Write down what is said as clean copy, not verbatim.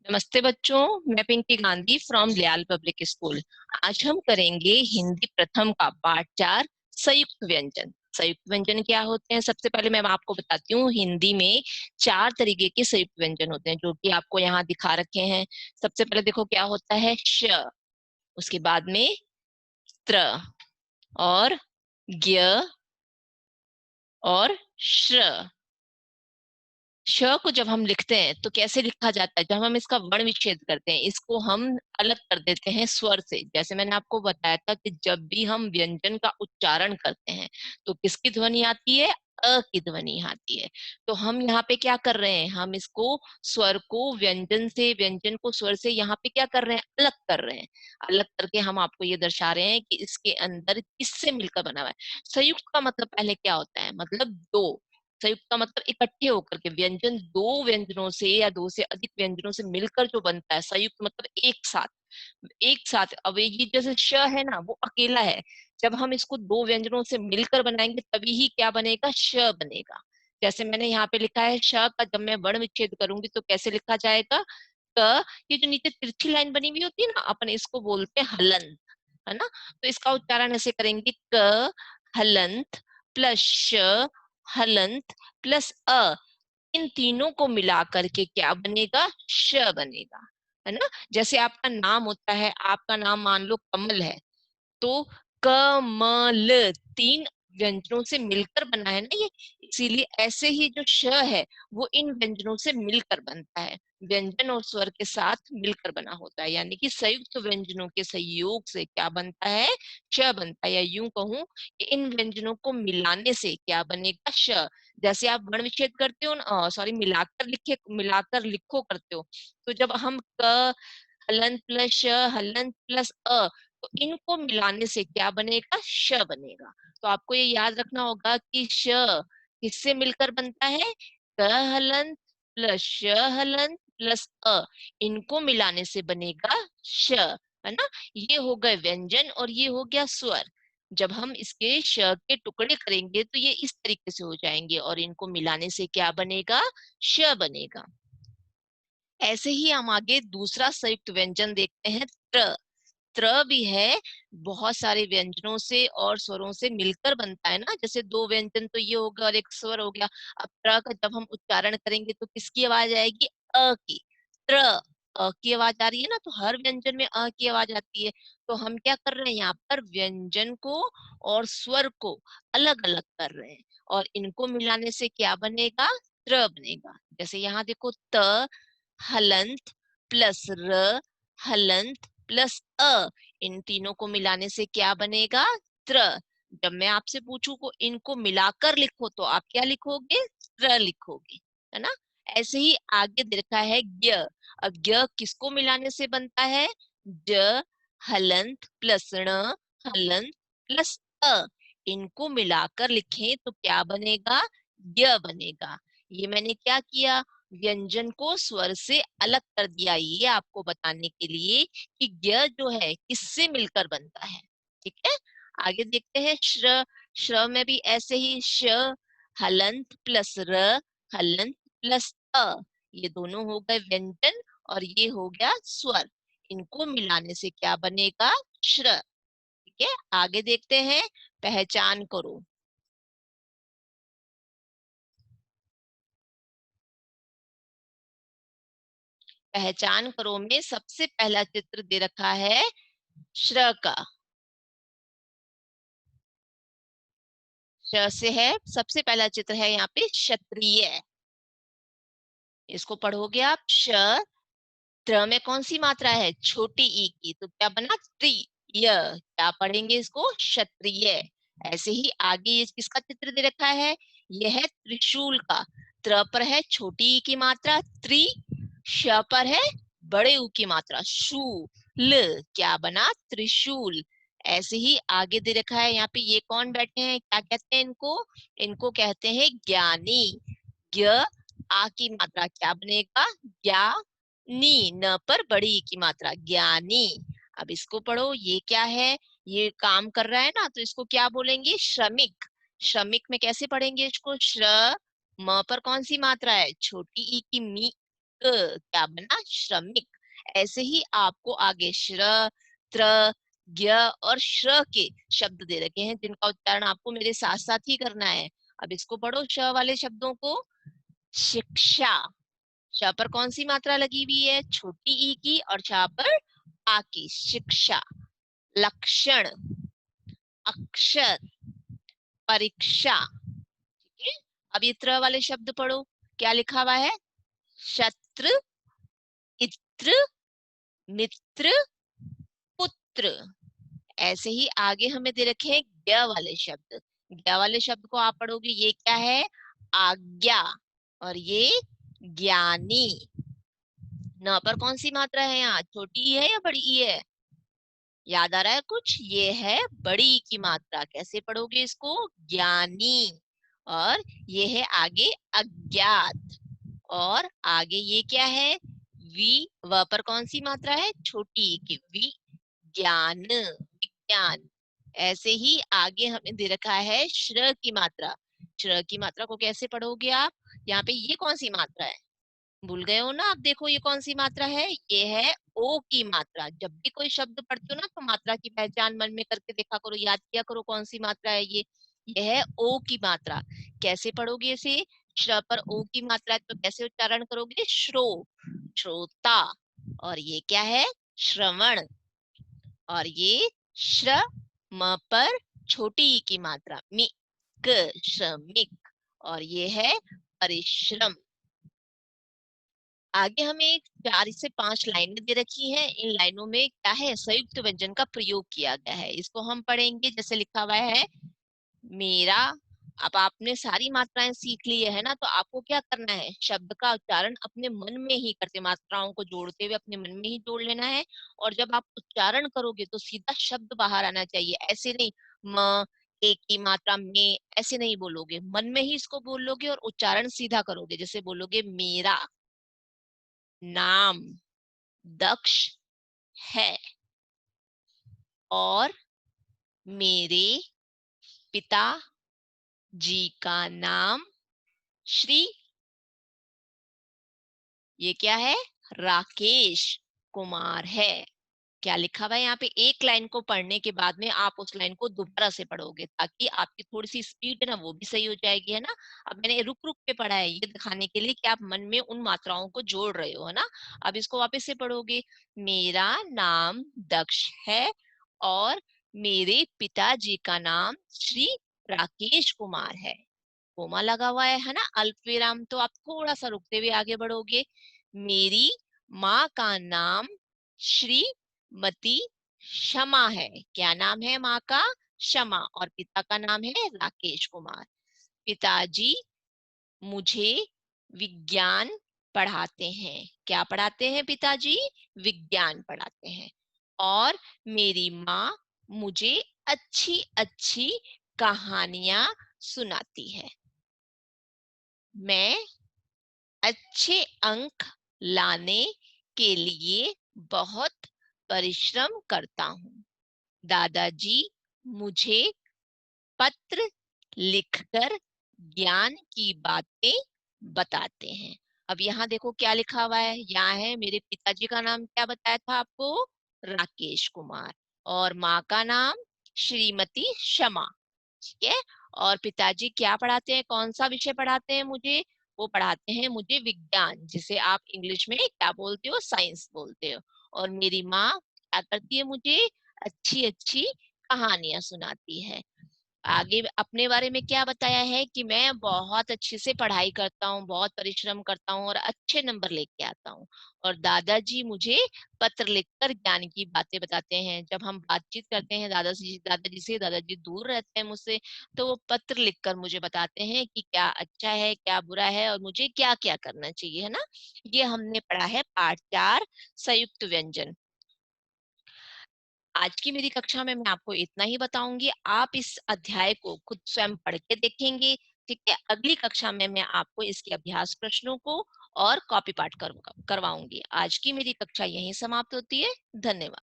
नमस्ते बच्चों। मैं पिंकी गांधी फ्रॉम लियाल पब्लिक स्कूल। आज हम करेंगे हिंदी प्रथम का पाठ 4, संयुक्त व्यंजन। संयुक्त व्यंजन क्या होते हैं? सबसे पहले मैं आपको बताती हूँ। हिंदी में 4 तरीके के संयुक्त व्यंजन होते हैं जो कि आपको यहाँ दिखा रखे हैं। सबसे पहले देखो क्या होता है, श। उसके बाद में त्र और ज्ञ और श्र। श को जब हम लिखते हैं तो कैसे लिखा जाता है? जब हम इसका वर्ण विच्छेद करते हैं, इसको हम अलग कर देते हैं स्वर से। जैसे मैंने आपको बताया था कि जब भी हम व्यंजन का उच्चारण करते हैं तो किसकी ध्वनि आती है? अ की ध्वनि आती है। तो हम यहाँ पे क्या कर रहे हैं? हम इसको स्वर को व्यंजन से, व्यंजन को स्वर से यहाँ पे क्या कर रहे हैं? अलग कर रहे हैं। अलग करके हम आपको ये दर्शा रहे हैं कि इसके अंदर किससे मिलकर बना हुआ है। संयुक्त का मतलब पहले क्या होता है? मतलब दो। संयुक्त का मतलब इकट्ठे होकर के व्यंजन, दो व्यंजनों से या दो से अधिक व्यंजनों से मिलकर जो बनता है। संयुक्त मतलब एक साथ। एक साथ। अब ये जैसे श है ना, वो अकेला है। जब हम इसको दो व्यंजनों से मिलकर बनाएंगे तभी ही क्या बनेगा? श बनेगा। जैसे मैंने यहाँ पे लिखा है श का जब मैं वर्ण विच्छेद करूंगी तो कैसे लिखा जाएगा? क। ये जो नीचे तिरछी लाइन बनी हुई होती है ना, अपन इसको बोलते हैं हलंत, है ना। तो इसका उच्चारण ऐसे करेंगे, क हलंत प्लस श हलंत प्लस अ। इन तीनों को मिला करके क्या बनेगा? श बनेगा, है ना। जैसे आपका नाम होता है, आपका नाम मान लो कमल है, तो कमल तीन व्यंजनों से मिलकर बना है ना ये। इसीलिए ऐसे ही जो श है वो इन व्यंजनों से मिलकर बनता है। व्यंजन और स्वर के साथ मिलकर बना होता है, यानी कि संयुक्त व्यंजनों के संयोग से क्या बनता है? श बनता है। या यूं कहूं कि इन व्यंजनों को मिलाने से क्या बनेगा? श। जैसे आप वर्ण विच्छेद करते हो, सॉरी, मिलाकर लिखो करते हो, तो जब हम क हलन प्लस श हलन प्लस अ, तो इनको मिलाने से क्या बनेगा? श बनेगा। तो आपको ये याद रखना होगा कि श किससे मिलकर बनता है? क हलन प्लस श हलन प्लस अ। इनको मिलाने से बनेगा श, है ना। ये हो गए व्यंजन और ये हो गया स्वर। जब हम इसके श के टुकड़े करेंगे तो ये इस तरीके से हो जाएंगे और इनको मिलाने से क्या बनेगा? श बनेगा। ऐसे ही हम आगे दूसरा संयुक्त व्यंजन देखते हैं, त्र। त्र भी है, बहुत सारे व्यंजनों से और स्वरों से मिलकर बनता है ना। जैसे दो व्यंजन तो ये हो गया और एक स्वर हो गया। अब त्र का जब हम उच्चारण करेंगे तो किसकी आवाज आएगी? अ की। त्र, अ की आवाज आ रही है ना, तो हर व्यंजन में अ की आवाज आती है। तो हम क्या कर रहे हैं? यहाँ पर व्यंजन को और स्वर को अलग अलग कर रहे हैं और इनको मिलाने से क्या बनेगा? त्र बनेगा। जैसे यहाँ देखो, त हलंत प्लस र हलंत प्लस अ। इन तीनों को मिलाने से क्या बनेगा? त्र। जब मैं आपसे पूछूं को इनको मिलाकर लिखो तो आप क्या लिखोगे? त्र लिखोगे, है ना। ऐसे ही आगे देखा है ज्ञ। अब ज्ञ किसको मिलाने से बनता है? ज हलंत प्लस ण हलंत प्लस अ। इनको मिलाकर लिखें तो क्या बनेगा? ज्ञ बनेगा। ये मैंने क्या किया? व्यंजन को स्वर से अलग कर दिया, ये आपको बताने के लिए कि ज्ञ जो है किससे मिलकर बनता है। ठीक है। आगे देखते हैं श्र। श्र में भी ऐसे ही श हलंत प्लस र हलंत प्लस अ। ये दोनों हो गए व्यंजन और ये हो गया स्वर। इनको मिलाने से क्या बनेगा? श्र। ठीक है। आगे देखते हैं, पहचान करो। पहचान करो में सबसे पहला चित्र दे रखा है श्र का। श से है, सबसे पहला चित्र है यहाँ पे क्षत्रिय। इसको पढ़ोगे आप, श। त्र में कौन सी मात्रा है? छोटी ई की, तो क्या बना? त्रि य। क्या पढ़ेंगे इसको? क्षत्रिय। ऐसे ही आगे ये किसका चित्र दे रखा है? यह है त्रिशूल का। त्र पर है छोटी ई की मात्रा त्रि, श पर है बड़े ऊ की मात्रा शू, ल। क्या बना? त्रिशूल। ऐसे ही आगे दे रखा है यहाँ पे, ये कौन बैठे हैं? क्या कहते हैं इनको? इनको कहते हैं ज्ञानी। ज्ञ आ की मात्रा क्या बनेगा? ज्ञा नी, न पर बड़ी ई की मात्रा ज्ञानी। अब इसको पढ़ो, ये क्या है? ये काम कर रहा है ना, तो इसको क्या बोलेंगे? श्रमिक। श्रमिक में कैसे पढ़ेंगे इसको? श्र म पर कौन सी मात्रा है? छोटी ई की मी, क्या बना, श्रमिक। ऐसे ही आपको आगे श्र, त्र, ज्ञ और श्र के शब्द दे रखे हैं जिनका उच्चारण आपको मेरे साथ साथ ही करना है। अब इसको पढ़ो, श वाले शब्दों को। शिक्षा, श पर कौन सी मात्रा लगी हुई है, छोटी ई की, और श पर आ की, शिक्षा। लक्षण, अक्षर, परीक्षा। ठीक है। अब ये त्र वाले शब्द पढ़ो, क्या लिखा हुआ है, शत्रु, इत्र, मित्र, पुत्र। ऐसे ही आगे हमें दे रखे हैं ज्ञ वाले शब्द। ज्ञ वाले शब्द को आप पढ़ोगे, ये क्या है, आज्ञा, और ये ज्ञानी। न पर कौन सी मात्रा है यहाँ, छोटी ई है या बड़ी ई है, याद आ रहा है कुछ, ये है बड़ी ई की मात्रा। कैसे पढ़ोगे इसको, ज्ञानी। और ये है आगे अज्ञात, और आगे ये क्या है, वी, व पर कौन सी मात्रा है, छोटी ई की, वी, ज्ञान, विज्ञान। ऐसे ही आगे हमें दे रखा है श्र की मात्रा। श्र की मात्रा को कैसे पढ़ोगे आप, यहाँ पे ये कौन सी मात्रा है, भूल गए हो ना आप, देखो ये कौन सी मात्रा है, ये है ओ की मात्रा। जब भी कोई शब्द पढ़ते हो ना तो मात्रा की पहचान मन में करके देखा करो, याद किया करो कौन सी मात्रा है ये है ओ की मात्रा। कैसे पढ़ोगे इसे, श्र पर ओ की मात्रा है तो कैसे उच्चारण करोगे, श्रो, श्रोता। और ये क्या है, श्रवण। और ये श्र, म पर छोटी ई की मात्रा, मिक, श्रमिक। और ये है परिश्रम। आगे हमें एक 4 से 5 लाइनें दे रखी हैं। इन लाइनों में क्या है, संयुक्त व्यंजन का प्रयोग किया गया है, इसको हम पढ़ेंगे। जैसे लिखा हुआ है मेरा। अब आपने सारी मात्राएं सीख ली है ना, तो आपको क्या करना है, शब्द का उच्चारण अपने मन में ही करते, मात्राओं को जोड़ते हुए अपने मन में ही जोड़ लेना है। और जब आप उच्चारण करोगे तो सीधा शब्द बाहर आना चाहिए, ऐसे नहीं म, एक की मात्रा में, ऐसे नहीं बोलोगे, मन में ही इसको बोलोगे और उच्चारण सीधा करोगे। जैसे बोलोगे मेरा नाम दक्ष है, और मेरे पिता जी का नाम श्री, ये क्या है, राकेश कुमार है। क्या लिखा हुआ है यहाँ पे, एक लाइन को पढ़ने के बाद में आप उस लाइन को दोबारा से पढ़ोगे ताकि आपकी थोड़ी सी स्पीड है ना वो भी सही हो जाएगी, है ना। अब मैंने रुक रुक के पढ़ा है ये दिखाने के लिए कि आप मन में उन मात्राओं को जोड़ रहे हो, है ना। अब इसको वापस से पढ़ोगे, मेरा नाम दक्ष है, और मेरे पिताजी का नाम श्री राकेश कुमार है। कोमा लगा हुआ है ना, अल्प विराम। तो आप थोड़ा सा रुकते हुए आगे बढ़ोगे, मेरी माँ का नाम श्रीमती क्षमा है। क्या नाम है माँ का, क्षमा, और पिता का नाम है राकेश कुमार। पिताजी मुझे विज्ञान पढ़ाते हैं। क्या पढ़ाते हैं पिताजी, विज्ञान पढ़ाते हैं। और मेरी माँ मुझे अच्छी अच्छी कहानियां सुनाती है। मैं अच्छे अंक लाने के लिए बहुत परिश्रम करता हूँ। दादाजी मुझे पत्र लिखकर ज्ञान की बातें बताते हैं। अब यहाँ देखो क्या लिखा हुआ है, यहाँ है मेरे पिताजी का नाम क्या बताया था आपको, राकेश कुमार, और माँ का नाम श्रीमती क्षमा। ठीक है। और पिताजी क्या पढ़ाते हैं, कौन सा विषय पढ़ाते हैं मुझे, वो पढ़ाते हैं मुझे विज्ञान, जिसे आप इंग्लिश में क्या बोलते हो, साइंस बोलते हो। और मेरी माँ क्या करती है, मुझे अच्छी अच्छी कहानियां सुनाती है। आगे अपने बारे में क्या बताया है कि मैं बहुत अच्छे से पढ़ाई करता हूँ, बहुत परिश्रम करता हूँ और अच्छे नंबर लेके आता हूँ। और दादाजी मुझे पत्र लिखकर ज्ञान की बातें बताते हैं। जब हम बातचीत करते हैं दादाजी से, दादाजी दूर रहते हैं मुझसे, तो वो पत्र लिखकर मुझे बताते हैं कि क्या अच्छा है, क्या बुरा है, और मुझे क्या क्या करना चाहिए, है ना। ये हमने पढ़ा है पाठ 4, संयुक्त व्यंजन। आज की मेरी कक्षा में मैं आपको इतना ही बताऊंगी। आप इस अध्याय को खुद स्वयं पढ़ के देखेंगे। ठीक है। अगली कक्षा में मैं आपको इसके अभ्यास प्रश्नों को और कॉपी पाठ करवाऊंगी। आज की मेरी कक्षा यहीं समाप्त होती है। धन्यवाद।